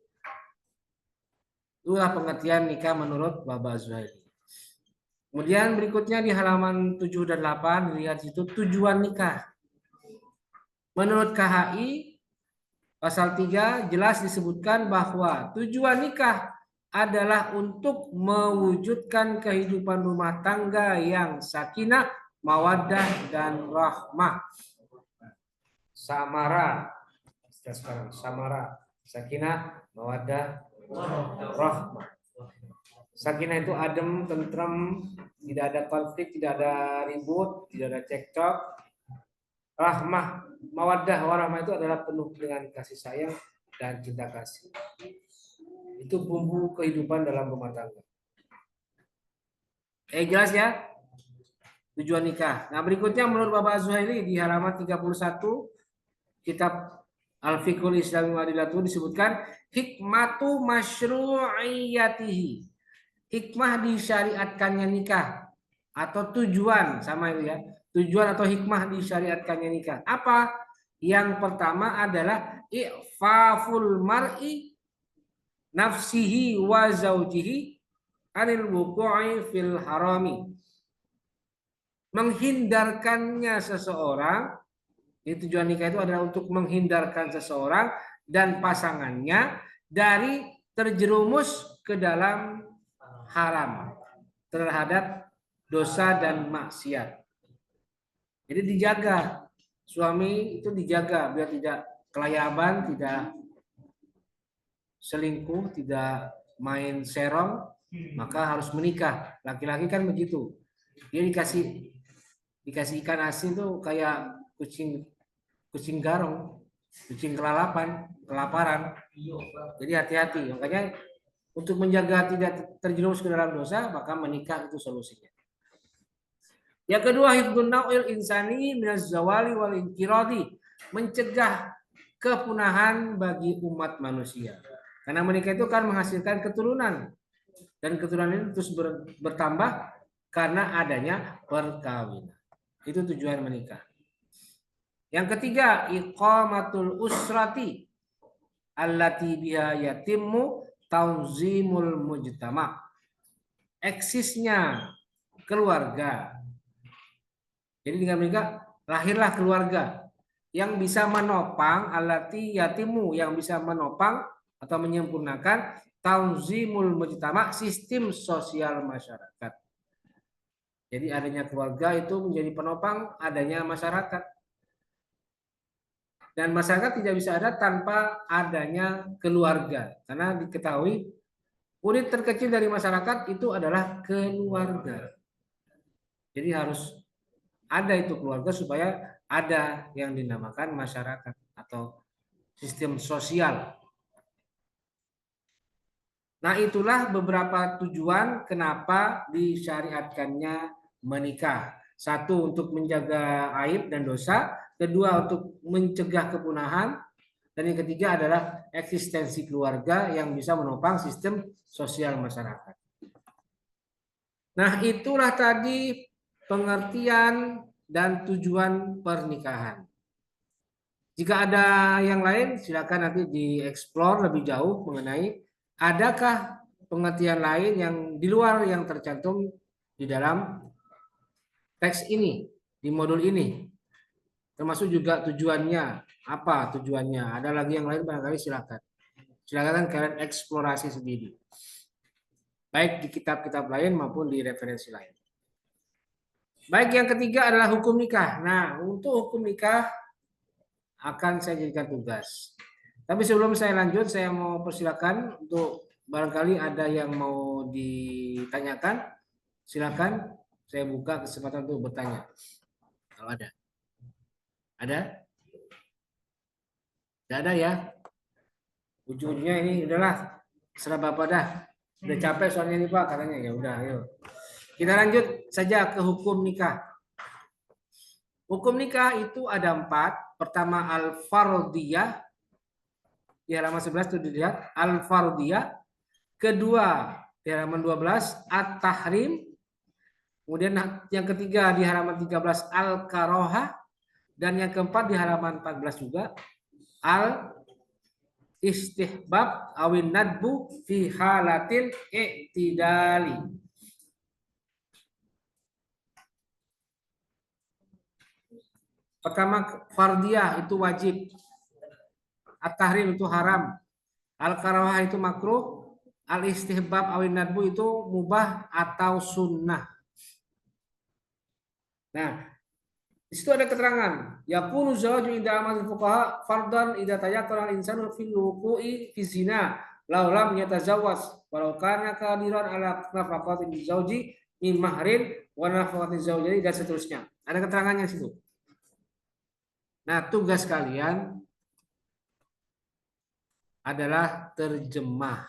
Speaker 1: Itulah pengertian nikah menurut Bapak Zuhaili. Kemudian berikutnya di halaman 7 dan 8 lihat situ tujuan nikah. Menurut KHI pasal 3 jelas disebutkan bahwa tujuan nikah adalah untuk mewujudkan kehidupan rumah tangga yang sakinah, mawaddah dan rahmah. Samara. Sekarang samara, sakinah, mawaddah, rahmah. Sakinah itu adem, tentrem, tidak ada konflik, tidak ada ribut, tidak ada cekcok. Rahmah, mawaddah, warahmah itu adalah penuh dengan kasih sayang dan cinta kasih. Itu bumbu kehidupan dalam rumah tangga. Jelas ya tujuan nikah. Nah, berikutnya menurut Bapak Zuhaili di halaman 31 kitab Al-Fiqhul Islami wa Adillatuh disebutkan hikmatu masyru'iyatihi. Hikmah disyariatkannya nikah atau tujuan sama itu ya. Tujuan atau hikmah disyariatkannya nikah. Apa? Yang pertama adalah i'faful mar'i nafsihi wa zaujihi anil wuqu'i fil harami. Menghindarkannya seseorang, ini tujuan nikah itu adalah untuk menghindarkan seseorang dan pasangannya dari terjerumus ke dalam haram terhadap dosa dan maksiat. Jadi dijaga, suami itu dijaga biar tidak kelayaban, tidak selingkuh, tidak main serong, maka harus menikah. Laki-laki kan begitu. Dia dikasih ikan asin tuh kayak kucing garong, kucing kelaparan. Jadi hati-hati. Makanya untuk menjaga tidak terjerumus ke dalam dosa, maka menikah itu solusinya. Yang kedua, hifdzun nau'il insani minaz zawali wal inqiradi, mencegah kepunahan bagi umat manusia. Karena menikah itu kan menghasilkan keturunan dan keturunan ini terus bertambah karena adanya perkawinan. Itu tujuan menikah. Yang ketiga, iqamatul usrati allati biha yatimmu tauzimul mujtama. Eksisnya keluarga. Jadi dengan menikah lahirlah keluarga yang bisa menopang allati yatimu, yang bisa menopang atau menyempurnakan tauzimul mujtama, sistem sosial masyarakat. Jadi adanya keluarga itu menjadi penopang adanya masyarakat. Dan masyarakat tidak bisa ada tanpa adanya keluarga. Karena diketahui unit terkecil dari masyarakat itu adalah keluarga. Jadi harus ada itu keluarga supaya ada yang dinamakan masyarakat atau sistem sosial. Nah, itulah beberapa tujuan kenapa disyariatkannya menikah. Satu, untuk menjaga aib dan dosa. Kedua, untuk mencegah kepunahan. Dan yang ketiga adalah eksistensi keluarga yang bisa menopang sistem sosial masyarakat. Nah, itulah tadi pengertian dan tujuan pernikahan. Jika ada yang lain, silakan nanti dieksplor lebih jauh mengenai adakah pengertian lain yang di luar yang tercantum di dalam teks ini, di modul ini. Termasuk juga tujuannya, apa tujuannya. Ada lagi yang lain barangkali silakan. Silakan kalian eksplorasi sendiri. Baik di kitab-kitab lain maupun di referensi lain. Baik, yang ketiga adalah hukum nikah. Nah, untuk hukum nikah akan saya jadikan tugas. Tapi sebelum saya lanjut, saya mau persilakan untuk barangkali ada yang mau ditanyakan. Silakan, saya buka kesempatan untuk bertanya. Kalau ada. Ada? Tidak ada ya? Ujungnya ini udahlah, serah Bapak dah. Udah capek soalnya ini Pak, katanya. Ya udah, ayo. Kita lanjut saja ke hukum nikah. Hukum nikah itu ada 4. Pertama al-fardiyah. Di halaman 11 itu dilihat al-fardiyah. Kedua di halaman 12 at-tahrim. Kemudian yang ketiga di halaman 13 al-karohah. Dan yang keempat di halaman 14 juga al-istihbab awin nadbu fi halatil i'tidali. Pertama fardiyah itu wajib. At-tahrim itu haram. Al-karohah itu makruh. Al-istihbab awin nadbu itu mubah atau sunnah. Nah, di situ ada keterangan. Yakunu zawaju inda amal fuqaha fardan idza tayaqqara al-insanu fil wuqu'i fi zina lau lam yatazawwaj walau kana qadiran ala nafaqatin zauji min mahrin wa nafaqatin zaujati dan seterusnya. Ada keterangannya di situ. Nah, tugas kalian adalah terjemah.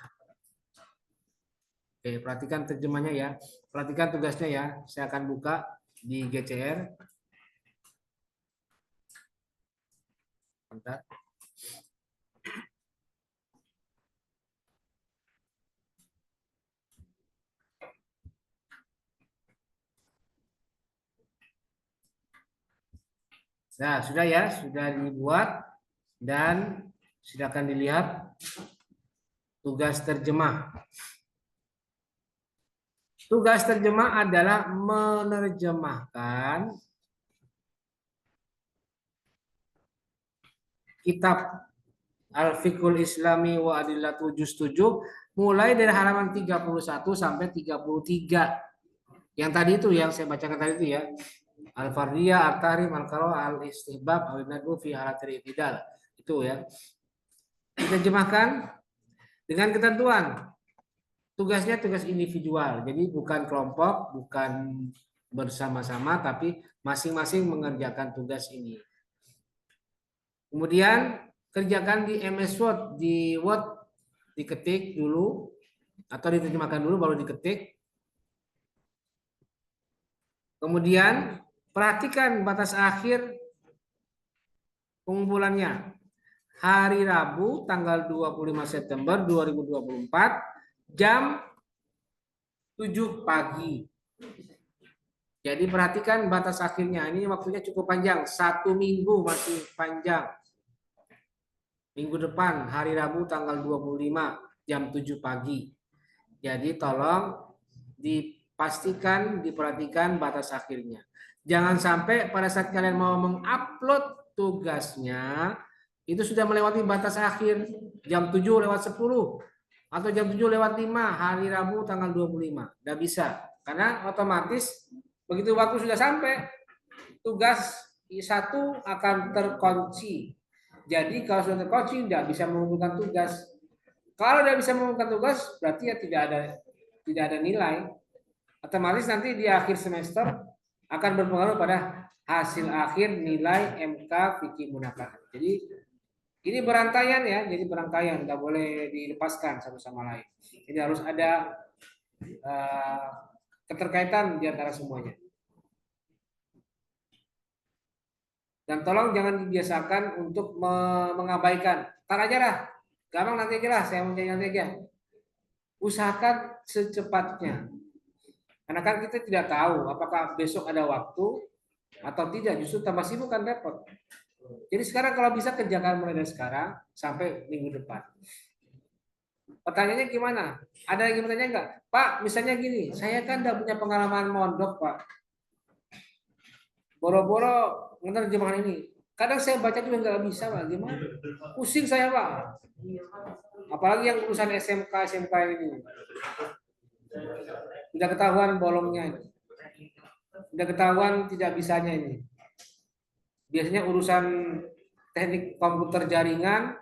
Speaker 1: Oke, perhatikan terjemahnya ya. Perhatikan tugasnya ya. Saya akan buka di GCR. Bentar. Nah, sudah ya, sudah dibuat dan silakan dilihat tugas terjemah. Tugas terjemah adalah menerjemahkan kitab Al-Fiqhul Islami wa Adillatu Juz 7 mulai dari halaman 31 sampai 33. Yang tadi itu yang saya bacakan tadi itu ya. Al-Fardiyah, Al-Tahrim, Al-Qara'ah, Al-Istihbab, Al-Nadbu fi halatil i'tidal. Itu ya. Diterjemahkan dengan ketentuan. Tugasnya tugas individual. Jadi bukan kelompok, bukan bersama-sama, tapi masing-masing mengerjakan tugas ini. Kemudian kerjakan di MS Word, di Word diketik dulu atau diterjemahkan dulu baru diketik. Kemudian perhatikan batas akhir pengumpulannya. Hari Rabu tanggal 25 September 2024 jam 7 pagi. Jadi perhatikan batas akhirnya. Ini waktunya cukup panjang. 1 minggu masih panjang. Minggu depan hari Rabu tanggal 25 jam 7 pagi. Jadi tolong dipastikan, diperhatikan batas akhirnya. Jangan sampai pada saat kalian mau mengupload tugasnya itu sudah melewati batas akhir jam 7:10 atau jam 7:05 hari Rabu tanggal 25. Tidak bisa. Karena otomatis begitu waktu sudah sampai tugas satu akan terkunci. Jadi kalau sudah terkunci tidak bisa mengumpulkan tugas. Kalau tidak bisa mengumpulkan tugas berarti ya tidak ada nilai. Otomatis nanti di akhir semester akan berpengaruh pada hasil akhir nilai MK Fikih Munakahat. Jadi ini berantaian ya, jadi berangkaian, nggak boleh dilepaskan satu sama lain. Jadi harus ada keterkaitan di antara semuanya. Dan tolong jangan dibiasakan untuk mengabaikan. Ntar aja lah, gampang nanti aja lah, saya mau nanti aja. Usahakan secepatnya. Karena kan kita tidak tahu apakah besok ada waktu atau tidak, justru tambah sibuk kan repot. Jadi sekarang kalau bisa kerjakan mulai dari sekarang sampai minggu depan. Pertanyaannya gimana? Ada yang bertanya enggak? Pak, misalnya gini, saya kan udah punya pengalaman mondok, Pak. Boro-boro menerjemahkan ini. Kadang saya baca juga nggak bisa, Pak. Gimana? Pusing saya, Pak. Apalagi yang urusan SMK ini. Udah ketahuan bolongnya ini. Udah ketahuan tidak bisanya ini. Biasanya urusan teknik komputer jaringan,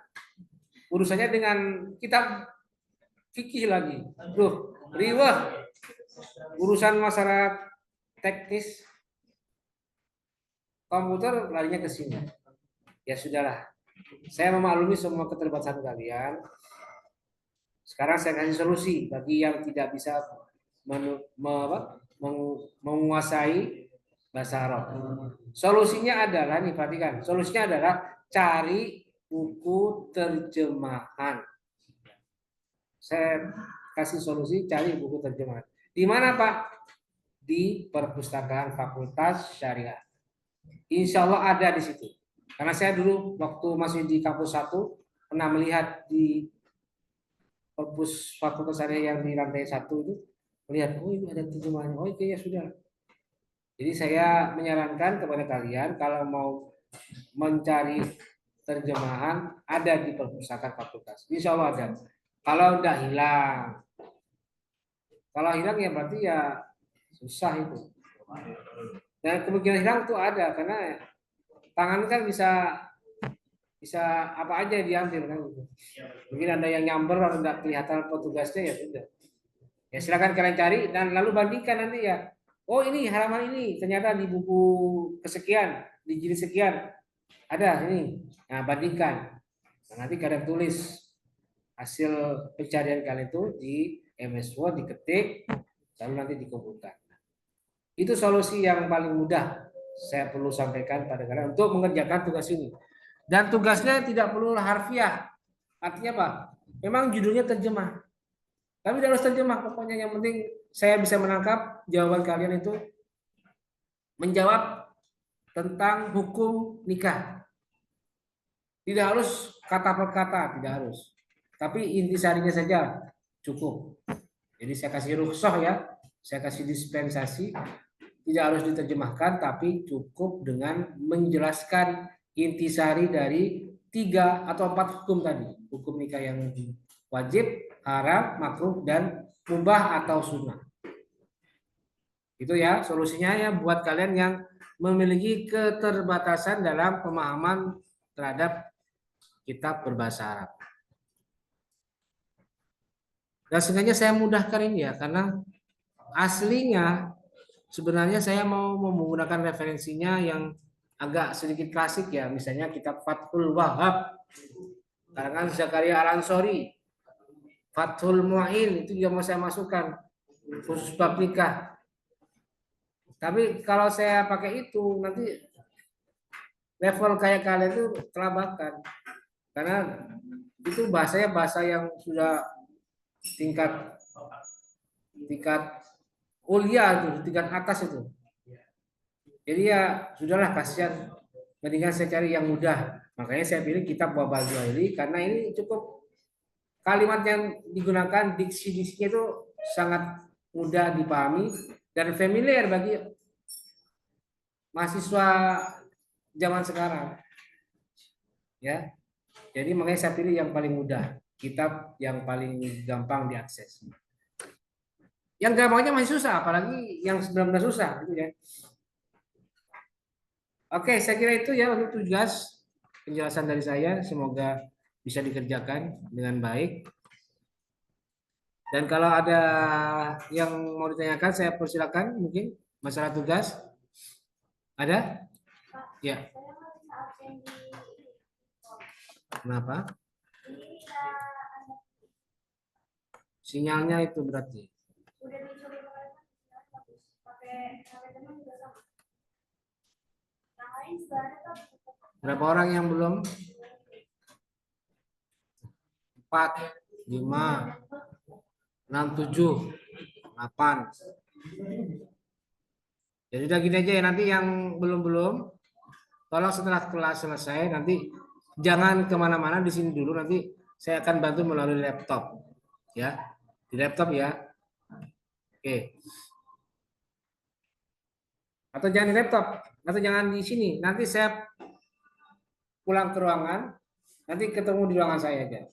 Speaker 1: urusannya dengan kitab fikih lagi. Duh, riwah. Urusan masalah teknis komputer larinya ke sini. Ya sudahlah. Saya memaklumi semua keterbatasan kalian. Sekarang saya kasih solusi bagi yang tidak bisa menguasai bahasa Arab. Solusinya adalah, nih perhatikan, solusinya adalah cari buku terjemahan. Saya kasih solusi cari buku terjemahan. Di mana Pak? Di perpustakaan Fakultas Syariah. Insya Allah ada di situ. Karena saya dulu waktu masih di kampus 1 pernah melihat di perpus Fakultas Syariah yang di lantai 1 itu, melihat oh ini ada terjemahan. Oh iya ya sudah. Jadi saya menyarankan kepada kalian kalau mau mencari terjemahan ada di perpustakaan fakultas. Insya Allah ada. Kalau udah hilang, kalau hilang ya berarti ya susah itu. Dan kemungkinan hilang itu ada karena tangan kan bisa bisa apa aja diambil kan gitu. Mungkin ada yang nyamber atau tidak kelihatan petugasnya ya sudah. Ya silakan kalian cari dan lalu bandingkan nanti ya. Oh ini halaman ini ternyata di buku kesekian, di jilid sekian ada ini. Nah bandingkan. Nah, nanti kalian tulis hasil pencarian kalian itu di MS Word diketik lalu nanti dikumpulkan. Itu solusi yang paling mudah saya perlu sampaikan pada kalian untuk mengerjakan tugas ini. Dan tugasnya tidak perlu harfiah. Artinya apa? Memang judulnya terjemah. Tapi tidak harus terjemah. Pokoknya yang penting saya bisa menangkap jawaban kalian itu menjawab tentang hukum nikah. Tidak harus kata per kata, tidak harus. Tapi intisarinya saja cukup. Jadi saya kasih rukhsah ya, saya kasih dispensasi, tidak harus diterjemahkan, tapi cukup dengan menjelaskan intisari dari 3 atau 4 hukum tadi. Hukum nikah yang wajib, haram, makruh, dan mubah atau sunnah. Itu ya solusinya ya buat kalian yang memiliki keterbatasan dalam pemahaman terhadap kitab berbahasa Arab. Dan sengaja saya mudahkan ini ya, karena aslinya sebenarnya saya mau menggunakan referensinya yang agak sedikit klasik ya, misalnya kitab Fathul Wahhab karangan Zakaria Al-Ansori, Fathul Mu'in itu juga mau saya masukkan khusus bab nikah. Tapi kalau saya pakai itu nanti level kayak kalian itu kelabakan, karena itu bahasanya bahasa yang sudah tingkat kuliah itu, tingkat atas itu. Jadi ya sudahlah, kasihan, mendingan saya cari yang mudah. Makanya saya pilih kitab Wabal Juwaili karena ini cukup kalimat yang digunakan, diksi-diksinya itu sangat mudah dipahami dan familiar bagi mahasiswa zaman sekarang. Ya. Jadi makanya saya pilih yang paling mudah, kitab yang paling gampang diakses. Yang gampangnya masih susah, apalagi yang benar-benar susah gitu ya. Oke, saya kira itu ya untuk tugas penjelasan dari saya, semoga bisa dikerjakan dengan baik. Dan kalau ada yang mau ditanyakan saya persilakan, mungkin masalah tugas. Ada? Ya. Kenapa? Sinyalnya itu berarti. Berapa orang yang belum? 4, 5, 6, 7, 8. Jadi udah gini aja ya, nanti yang belum tolong setelah kelas selesai nanti jangan kemana-mana, di sini dulu, nanti saya akan bantu melalui laptop ya, di laptop ya. Oke. Atau jangan di laptop, atau jangan di sini, nanti saya pulang ke ruangan, nanti ketemu di ruangan saya aja.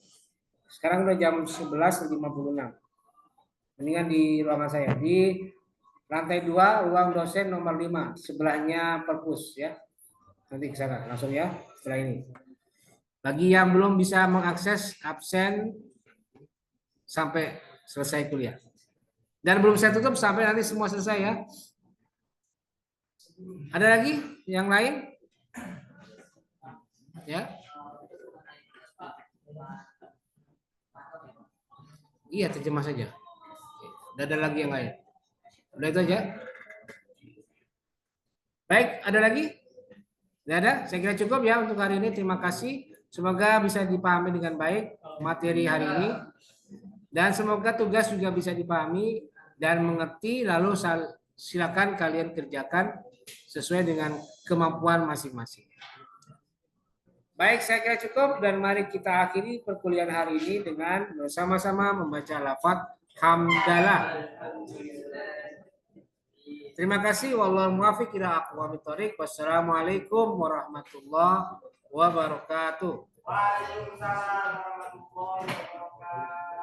Speaker 1: Sekarang udah jam 11.56. Mendingan di ruangan saya di lantai 2, ruang dosen nomor 5, sebelahnya perpus ya. Nanti ke sana langsung ya setelah ini. Bagi yang belum bisa mengakses, absen sampai selesai kuliah. Dan belum saya tutup sampai nanti semua selesai ya. Ada lagi yang lain? Ya. Iya, terjemah saja. Tidak ada lagi yang lain. Udah itu aja. Baik, ada lagi? Tidak ada? Saya kira cukup ya untuk hari ini. Terima kasih. Semoga bisa dipahami dengan baik materi hari ini. Dan semoga tugas juga bisa dipahami dan mengerti. Lalu silakan kalian kerjakan sesuai dengan kemampuan masing-masing. Baik, saya kira cukup dan mari kita akhiri perkuliahan hari ini dengan bersama-sama membaca lafaz hamdalah. Terima kasih. Wallahu muwaffiq ila aqwamit thoriq. Wassalamualaikum warahmatullahi wabarakatuh.
Speaker 3: Waalaikumsalam warahmatullahi wabarakatuh.